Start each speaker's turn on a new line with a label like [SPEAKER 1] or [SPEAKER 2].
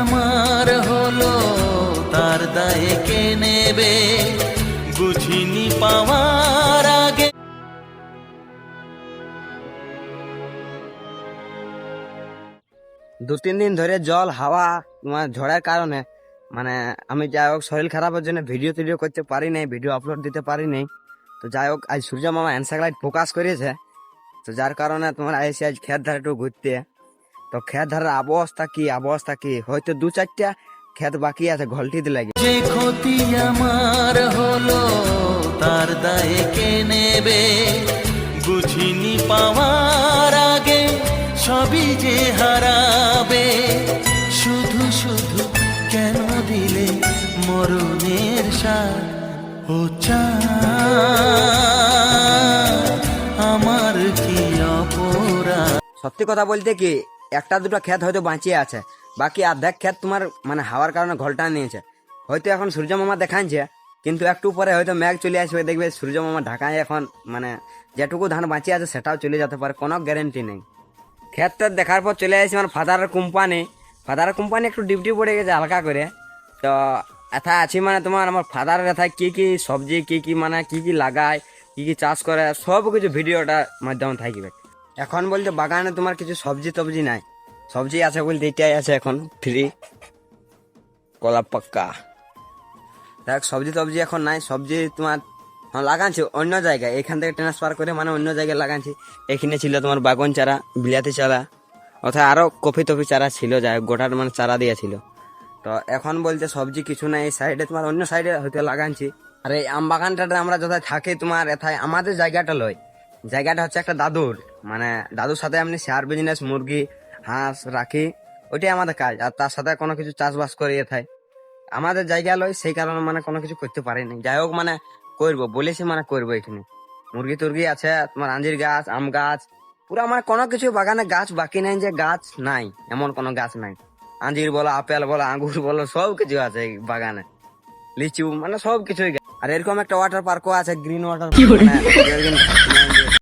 [SPEAKER 1] আমার হলো তার দায়ে কে নেবে, বুঝিনি পাওয়ার আগে।
[SPEAKER 2] দু তিন দিন ধরে জল হাওয়া তোমার ঝড়ের কারণে মানে আমি যাই হোক শরীর খারাপের জন্য ভিডিও টিডিও করতে পারি নাই, ভিডিও আপলোড দিতে পারি নাই। তো যাই হোক আজ সূর্য মামা এনসাইক্লাইড ফোকাস করেছে, তো যার কারণে তোমার আইসি আজ খেত ধারে একটু ঘুরতে। তো খেত ধারের অবস্থা কি হয়তো দু চারটা খেত বাকি আছে ঘলটিতে লাগে।
[SPEAKER 1] যে ক্ষতি আমার হলো তার দায়ে কে নেবে, বুঝিনি পাওয়ার আগে সবই যে হারাবে। শুধু শুধু কেন দিলে মরণের সার, ও চাঁদ আমার কি অপরাধ।
[SPEAKER 2] সত্যি কথা বলতে কি একটা দুটো ক্ষেত হয়তো বাঁচিয়ে আছে, বাকি অর্ধেক ক্ষেত তোমার মানে হাওয়ার কারণে ঘলটা নিয়েছে। হয়তো এখন সূর্য মামা দেখাচ্ছে, কিন্তু একটু পরে হয়তো মেঘ চলে আসবে, দেখবে সূর্য মামা ঢাকায় এখন মানে যেটুকু ধান বাঁচিয়ে আছে সেটাও চলে যেতে পারে, কোনো গ্যারেন্টি নেই। ক্ষেতটা দেখার পর চলে আসি আমার ফাদারের কোম্পানি একটু ডিউটি পড়ে গেছে হালকা করে। তো এথা আছি মানে তোমার আমার ফাদারের এথায় কি কি সবজি কি মানে কি লাগায় কি চাষ করে সব কিছু ভিডিওটার মাধ্যমে থাকবে। এখন বলতে বাগানে তোমার কিছু সবজি টবজি নাই, সবজি আছে বলতে এটাই আছে এখন ফ্রি কলা পাক্কা। দেখ সবজি টবজি এখন নাই, সবজি তোমার লাগাচ্ছি অন্য জায়গায়, এখান থেকে ট্রান্সফার করে মানে অন্য জায়গায় লাগাচ্ছি। এখানে ছিল তোমার বাগন চারা, বিলাতি চারা, অর্থাৎ আরো কফি টফি চারা ছিল, যাই গোটার মানে চারা দিয়েছিল। তো এখন বলতে সবজি কিছু নাই, এই সাইডে তোমার অন্য সাইডে হয়তো লাগাচ্ছি। আর এই আম বাগানটাতে আমরা যথায় থাকি তোমার এথায় আমাদের জায়গাটা লয়, জায়গাটা হচ্ছে একটা দাদুর, মানে দাদুর সাথে এমনি শেয়ার বিজনেস মুরগি হাঁস রাখি, ওইটাই আমাদের কাজ। আর তার সাথে কোনো কিছু চাষবাস করি এথায়, আমাদের জায়গা লয় সেই কারণে মানে কোনো কিছু করতে পারিনি। যাই হোক মানে করবো বলেছি, মানে করবো। এখানে মুরগি টুরগি আছে তোমার, আঞ্জির গাছ, আম গাছ, পুরো মানে কোনো কিছু বাগানে গাছ বাকি নাই যে গাছ নাই, এমন কোনো গাছ নাই। আঞ্জির বলো, আপেল বলো, আঙ্গুর বলো, সব কিছু আছে এই বাগানে, লিচু মানে সব কিছুই। আর এরকম একটা ওয়াটার পার্কও আছে, গ্রিন ওয়াটার, মানে